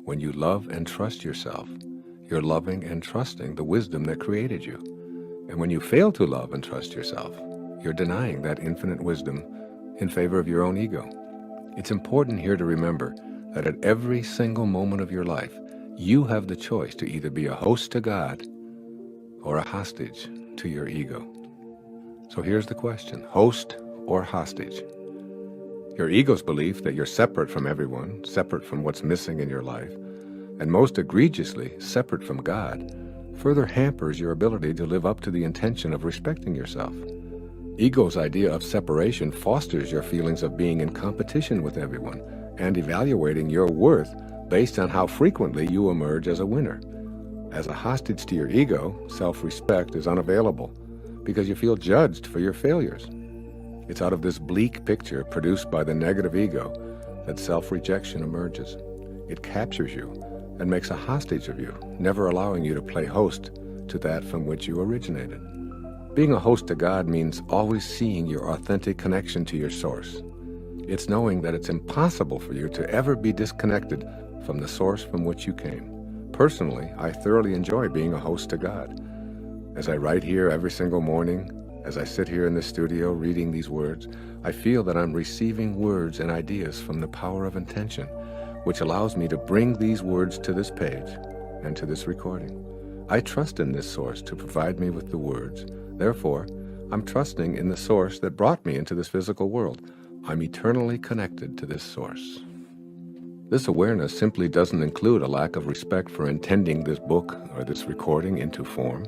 When you love and trust yourself, you're loving and trusting the wisdom that created you. And when you fail to love and trust yourself, you're denying that infinite wisdom in favor of your own ego. It's important here to remember that at every single moment of your life, you have the choice to either be a host to God or a hostage to your ego. So here's the question: host or hostage? Your ego's belief that you're separate from everyone, separate from what's missing in your life, and most egregiously, separate from God, further hampers your ability to live up to the intention of respecting yourself. Ego's idea of separation fosters your feelings of being in competition with everyone and evaluating your worth based on how frequently you emerge as a winner. As a hostage to your ego, self-respect is unavailable because you feel judged for your failures. It's out of this bleak picture produced by the negative ego that self-rejection emerges. It captures you and makes a hostage of you, never allowing you to play host to that from which you originated. Being a host to God means always seeing your authentic connection to your source. It's knowing that it's impossible for you to ever be disconnected from the source from which you came. Personally, I thoroughly enjoy being a host to God. As I write here every single morning, as I sit here in the studio reading these words, I feel that I'm receiving words and ideas from the power of intention, which allows me to bring these words to this page and to this recording. I trust in this source to provide me with the words. Therefore, I'm trusting in the source that brought me into this physical world. I'm eternally connected to this source. This awareness simply doesn't include a lack of respect for intending this book or this recording into form.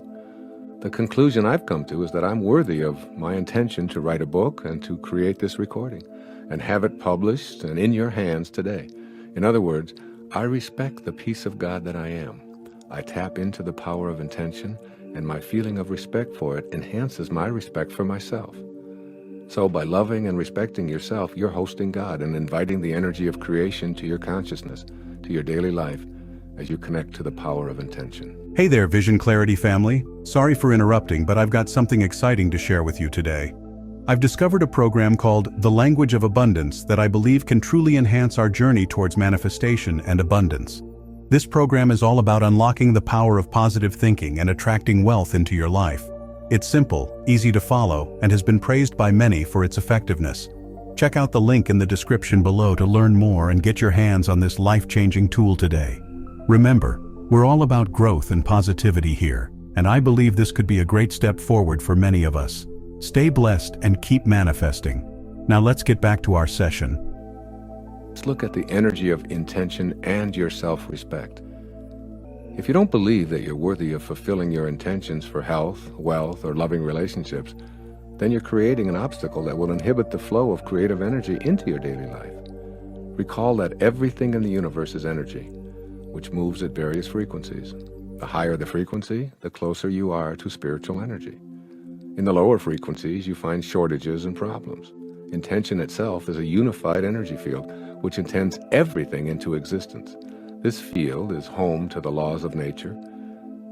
The conclusion I've come to is that I'm worthy of my intention to write a book and to create this recording and have it published and in your hands today. In other words, I respect the peace of God that I am. I tap into the power of intention, and my feeling of respect for it enhances my respect for myself. So by loving and respecting yourself, you're hosting God and inviting the energy of creation to your consciousness, to your daily life, as you connect to the power of intention. Hey there, Vision Clarity family. Sorry for interrupting, but I've got something exciting to share with you today. I've discovered a program called The Language of Abundance that I believe can truly enhance our journey towards manifestation and abundance. This program is all about unlocking the power of positive thinking and attracting wealth into your life. It's simple, easy to follow, and has been praised by many for its effectiveness. Check out the link in the description below to learn more and get your hands on this life-changing tool today. Remember, we're all about growth and positivity here, and I believe this could be a great step forward for many of us. Stay blessed and keep manifesting. Now let's get back to our session. Let's look at the energy of intention and your self-respect. If you don't believe that you're worthy of fulfilling your intentions for health, wealth, or loving relationships, then you're creating an obstacle that will inhibit the flow of creative energy into your daily life. Recall that everything in the universe is energy, which moves at various frequencies. The higher the frequency, the closer you are to spiritual energy. In the lower frequencies, you find shortages and problems. Intention itself is a unified energy field, which intends everything into existence. This field is home to the laws of nature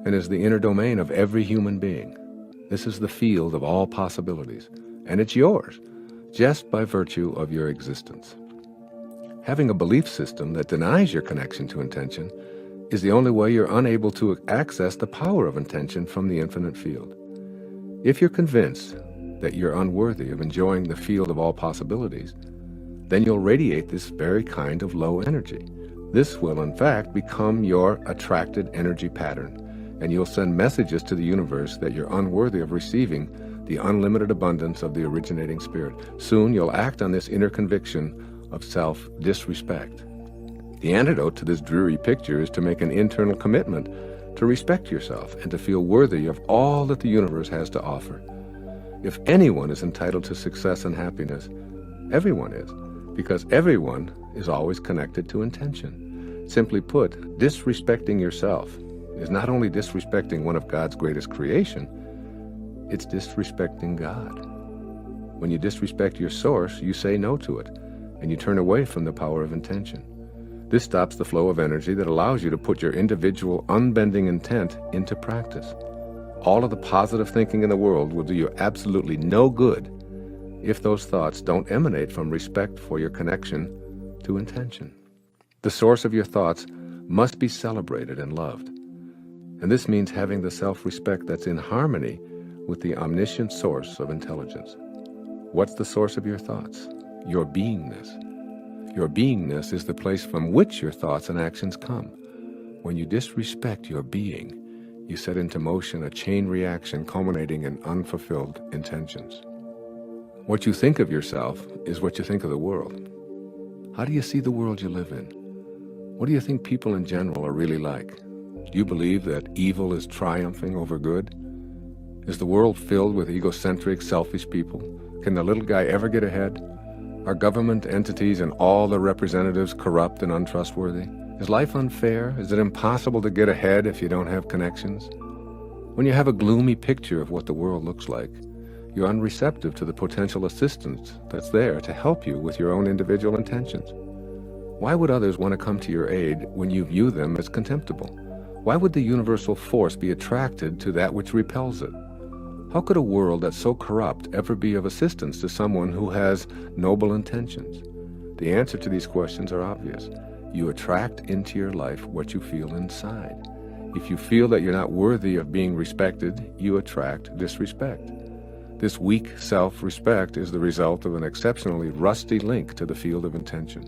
and is the inner domain of every human being. This is the field of all possibilities, and it's yours, just by virtue of your existence. Having a belief system that denies your connection to intention is the only way you're unable to access the power of intention from the infinite field. If you're convinced that you're unworthy of enjoying the field of all possibilities, then you'll radiate this very kind of low energy. This will, in fact, become your attracted energy pattern, and you'll send messages to the universe that you're unworthy of receiving the unlimited abundance of the originating spirit. Soon you'll act on this inner conviction of self-disrespect. The antidote to this dreary picture is to make an internal commitment to respect yourself and to feel worthy of all that the universe has to offer. If anyone is entitled to success and happiness, everyone is, because everyone is always connected to intention. Simply put, disrespecting yourself is not only disrespecting one of God's greatest creation, it's disrespecting God. When you disrespect your source, you say no to it, and you turn away from the power of intention. This stops the flow of energy that allows you to put your individual unbending intent into practice. All of the positive thinking in the world will do you absolutely no good if those thoughts don't emanate from respect for your connection to intention. The source of your thoughts must be celebrated and loved. And this means having the self-respect that's in harmony with the omniscient source of intelligence. What's the source of your thoughts? Your beingness. Your beingness is the place from which your thoughts and actions come. When you disrespect your being, you set into motion a chain reaction culminating in unfulfilled intentions. What you think of yourself is what you think of the world. How do you see the world you live in? What do you think people in general are really like? Do you believe that evil is triumphing over good? Is the world filled with egocentric, selfish people? Can the little guy ever get ahead? Are government entities and all their representatives corrupt and untrustworthy? Is life unfair? Is it impossible to get ahead if you don't have connections? When you have a gloomy picture of what the world looks like, you're unreceptive to the potential assistance that's there to help you with your own individual intentions. Why would others want to come to your aid when you view them as contemptible? Why would the universal force be attracted to that which repels it? How could a world that's so corrupt ever be of assistance to someone who has noble intentions? The answer to these questions are obvious. You attract into your life what you feel inside. If you feel that you're not worthy of being respected, you attract disrespect. This weak self-respect is the result of an exceptionally rusty link to the field of intention.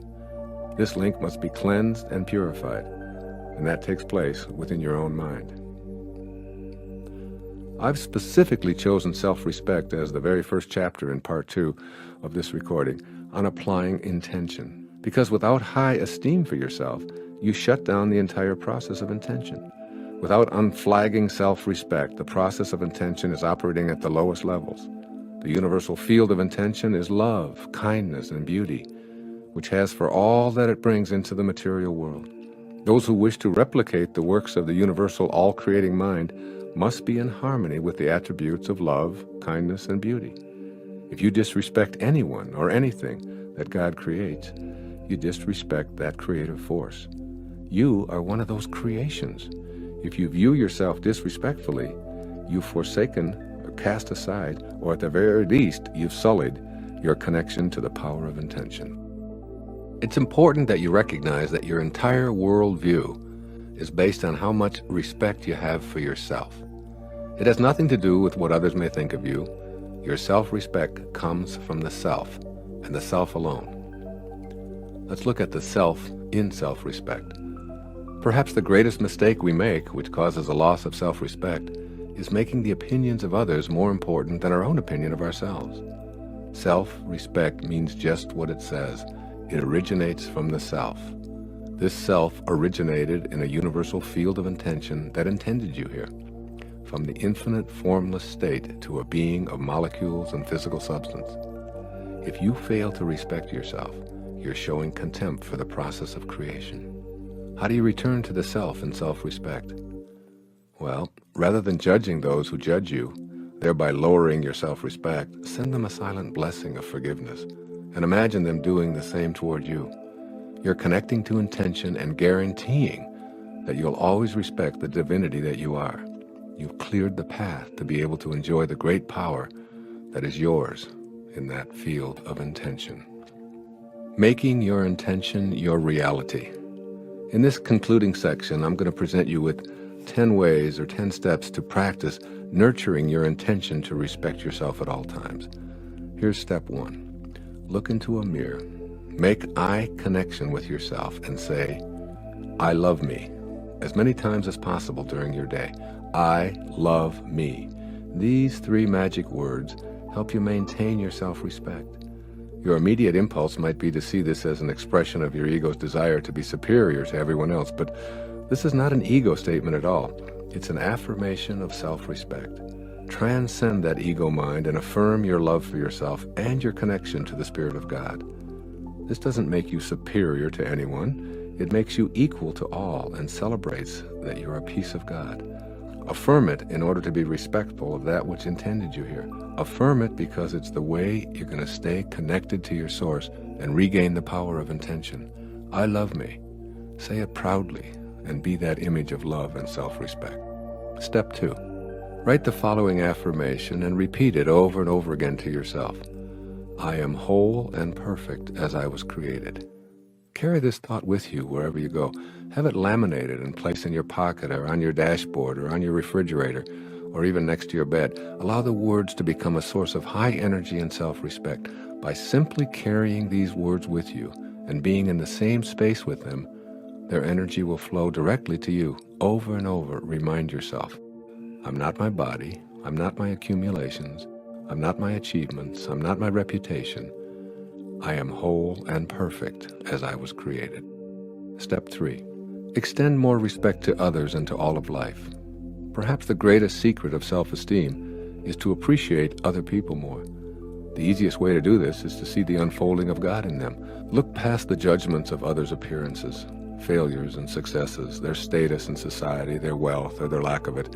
This link must be cleansed and purified, and that takes place within your own mind. I've specifically chosen self-respect as the very first chapter in part 2 of this recording on applying intention, because without high esteem for yourself, you shut down the entire process of intention. Without unflagging self-respect, the process of intention is operating at the lowest levels. The universal field of intention is love, kindness, and beauty, which has for all that it brings into the material world. Those who wish to replicate the works of the universal all-creating mind must be in harmony with the attributes of love, kindness, and beauty. If you disrespect anyone or anything that God creates, you disrespect that creative force. You are one of those creations. If you view yourself disrespectfully, you've forsaken or cast aside, or at the very least, you've sullied your connection to the power of intention. It's important that you recognize that your entire worldview is based on how much respect you have for yourself. It has nothing to do with what others may think of you. Your self-respect comes from the self, and the self alone. Let's look at the self in self-respect. Perhaps the greatest mistake we make, which causes a loss of self-respect, is making the opinions of others more important than our own opinion of ourselves. Self-respect means just what it says. It originates from the self. This self originated in a universal field of intention that intended you here, from the infinite formless state to a being of molecules and physical substance. If you fail to respect yourself, you're showing contempt for the process of creation. How do you return to the self in self-respect? Well, rather than judging those who judge you, thereby lowering your self-respect, send them a silent blessing of forgiveness, and imagine them doing the same toward you. You're connecting to intention and guaranteeing that you'll always respect the divinity that you are. You've cleared the path to be able to enjoy the great power that is yours in that field of intention. Making your intention your reality. In this concluding section, I'm going to present you with 10 ways or 10 steps to practice nurturing your intention to respect yourself at all times. Here's step 1. Look into a mirror. Make eye connection with yourself and say, I love me, as many times as possible during your day. I love me. These 3 magic words help you maintain your self-respect. Your immediate impulse might be to see this as an expression of your ego's desire to be superior to everyone else, but this is not an ego statement at all. It's an affirmation of self-respect. Transcend that ego mind and affirm your love for yourself and your connection to the Spirit of God. This doesn't make you superior to anyone. It makes you equal to all and celebrates that you're a piece of God. Affirm it in order to be respectful of that which intended you here. Affirm it because it's the way you're going to stay connected to your source and regain the power of intention. I love me. Say it proudly and be that image of love and self-respect. Step 2. Write the following affirmation and repeat it over and over again to yourself. I am whole and perfect as I was created. Carry this thought with you wherever you go. Have it laminated and placed in your pocket or on your dashboard or on your refrigerator or even next to your bed. Allow the words to become a source of high energy and self-respect. By simply carrying these words with you and being in the same space with them, their energy will flow directly to you. Over and over, remind yourself, I'm not my body, I'm not my accumulations, I'm not my achievements, I'm not my reputation. I am whole and perfect as I was created. Step 3. Extend more respect to others and to all of life. Perhaps the greatest secret of self-esteem is to appreciate other people more. The easiest way to do this is to see the unfolding of God in them. Look past the judgments of others' appearances, failures and successes, their status in society, their wealth or their lack of it,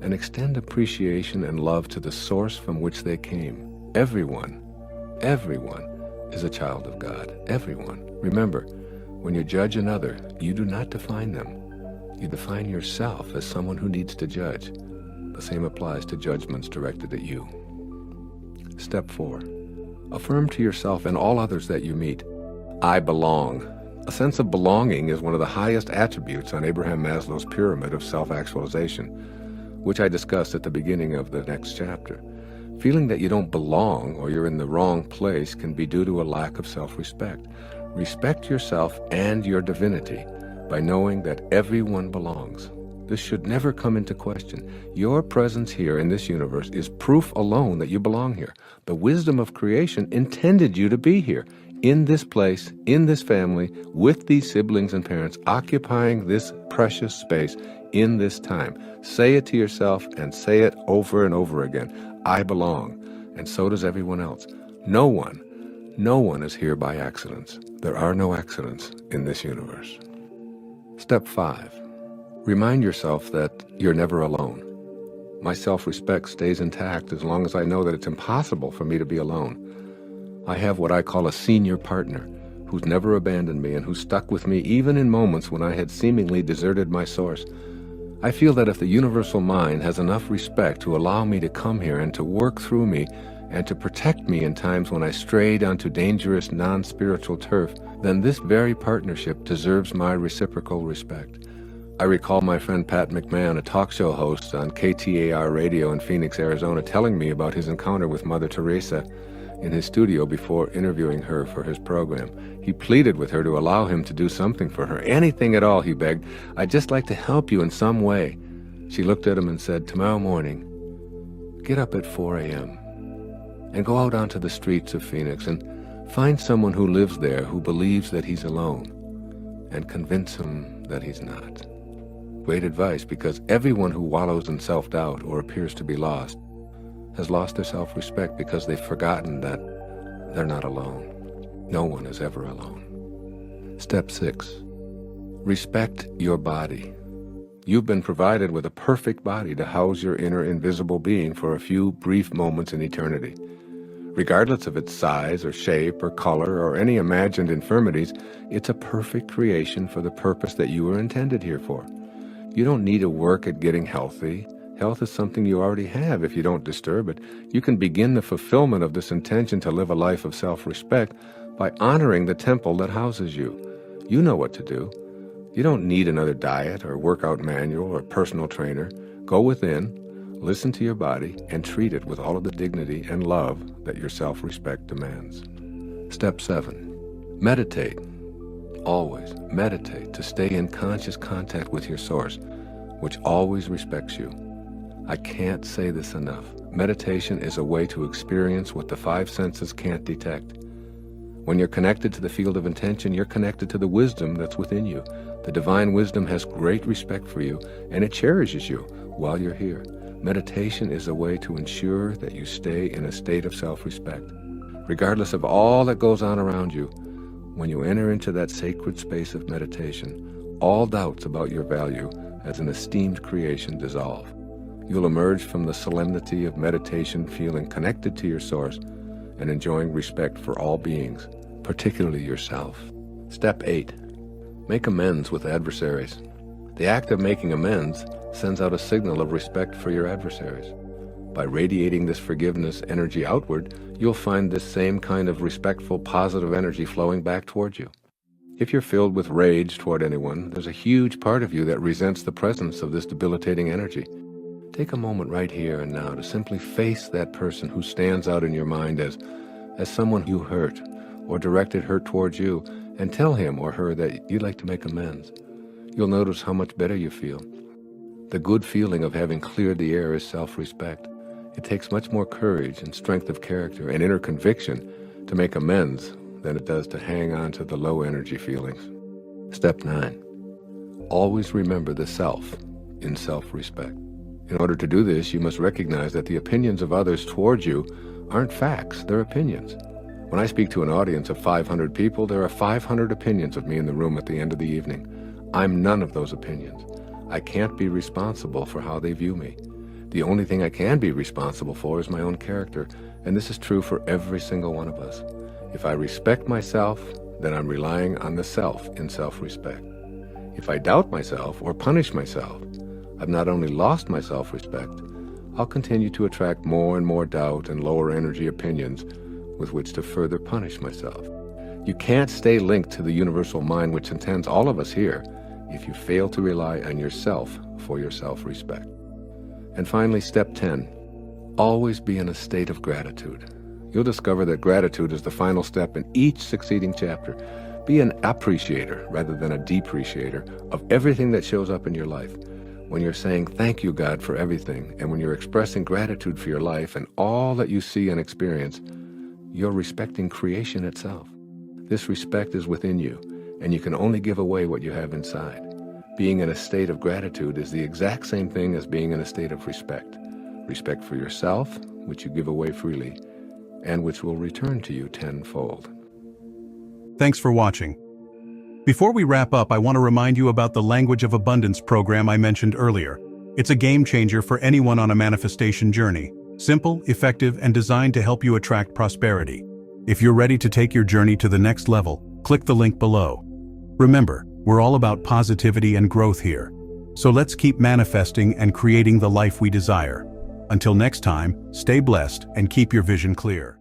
and extend appreciation and love to the source from which they came. Everyone is a child of God. Everyone. Remember, when you judge another, you do not define them. You define yourself as someone who needs to judge. The same applies to judgments directed at you. Step 4. Affirm to yourself and all others that you meet, I belong. A sense of belonging is one of the highest attributes on Abraham Maslow's pyramid of self-actualization, which I discussed at the beginning of the next chapter. Feeling that you don't belong or you're in the wrong place can be due to a lack of self-respect. Respect yourself and your divinity by knowing that everyone belongs. This should never come into question. Your presence here in this universe is proof alone that you belong here. The wisdom of creation intended you to be here, in this place, in this family, with these siblings and parents, occupying this precious space in this time. Say it to yourself and say it over and over again. I belong, and so does everyone else. No one is here by accidents. There are no accidents in this universe. Step 5. Remind yourself that you're never alone. My self-respect stays intact as long as I know that it's impossible for me to be alone. I have what I call a senior partner who's never abandoned me and who stuck with me even in moments when I had seemingly deserted my source. I feel that if the universal mind has enough respect to allow me to come here and to work through me and to protect me in times when I strayed onto dangerous non-spiritual turf, then this very partnership deserves my reciprocal respect. I recall my friend Pat McMahon, a talk show host on KTAR radio in Phoenix, Arizona, telling me about his encounter with Mother Teresa in his studio before interviewing her for his program. He pleaded with her to allow him to do something for her. Anything at all, he begged. I'd just like to help you in some way. She looked at him and said, tomorrow morning, get up at 4 a.m. and go out onto the streets of Phoenix and find someone who lives there who believes that he's alone and convince him that he's not. Great advice, because everyone who wallows in self-doubt or appears to be lost has lost their self-respect because they've forgotten that they're not alone. No one is ever alone. Step 6. Respect your body. You've been provided with a perfect body to house your inner invisible being for a few brief moments in eternity. Regardless of its size or shape or color or any imagined infirmities, it's a perfect creation for the purpose that you were intended here for. You don't need to work at getting healthy. Health is something you already have if you don't disturb it. You can begin the fulfillment of this intention to live a life of self-respect by honoring the temple that houses you. You know what to do. You don't need another diet or workout manual or personal trainer. Go within, listen to your body, and treat it with all of the dignity and love that your self-respect demands. Step 7. Meditate. Always meditate to stay in conscious contact with your source, which always respects you. I can't say this enough. Meditation is a way to experience what the 5 senses can't detect. When you're connected to the field of intention, you're connected to the wisdom that's within you. The divine wisdom has great respect for you, and it cherishes you while you're here. Meditation is a way to ensure that you stay in a state of self-respect. Regardless of all that goes on around you, when you enter into that sacred space of meditation, all doubts about your value as an esteemed creation dissolve. You'll emerge from the solemnity of meditation feeling connected to your source and enjoying respect for all beings, particularly yourself. Step 8. Make amends with adversaries. The act of making amends sends out a signal of respect for your adversaries. By radiating this forgiveness energy outward, you'll find this same kind of respectful, positive energy flowing back towards you. If you're filled with rage toward anyone, there's a huge part of you that resents the presence of this debilitating energy. Take a moment right here and now to simply face that person who stands out in your mind as someone you hurt or directed hurt towards you, and tell him or her that you'd like to make amends. You'll notice how much better you feel. The good feeling of having cleared the air is self-respect. It takes much more courage and strength of character and inner conviction to make amends than it does to hang on to the low energy feelings. Step 9. Always remember the self in self-respect. In order to do this, you must recognize that the opinions of others towards you aren't facts, they're opinions. When I speak to an audience of 500 people, there are 500 opinions of me in the room at the end of the evening. I'm none of those opinions. I can't be responsible for how they view me. The only thing I can be responsible for is my own character, and this is true for every single one of us. If I respect myself, then I'm relying on the self in self-respect. If I doubt myself or punish myself, I've not only lost my self-respect, I'll continue to attract more and more doubt and lower energy opinions with which to further punish myself. You can't stay linked to the universal mind which intends all of us here if you fail to rely on yourself for your self-respect. And finally, step 10, always be in a state of gratitude. You'll discover that gratitude is the final step in each succeeding chapter. Be an appreciator rather than a depreciator of everything that shows up in your life. When you're saying thank you, God, for everything, and when you're expressing gratitude for your life and all that you see and experience, you're respecting creation itself. This respect is within you, and you can only give away what you have inside. Being in a state of gratitude is the exact same thing as being in a state of respect. Respect for yourself, which you give away freely, and which will return to you tenfold. Thanks for watching. Before we wrap up, I want to remind you about the Language of Abundance program I mentioned earlier. It's a game changer for anyone on a manifestation journey. Simple, effective, and designed to help you attract prosperity. If you're ready to take your journey to the next level, click the link below. Remember, we're all about positivity and growth here. So let's keep manifesting and creating the life we desire. Until next time, stay blessed and keep your vision clear.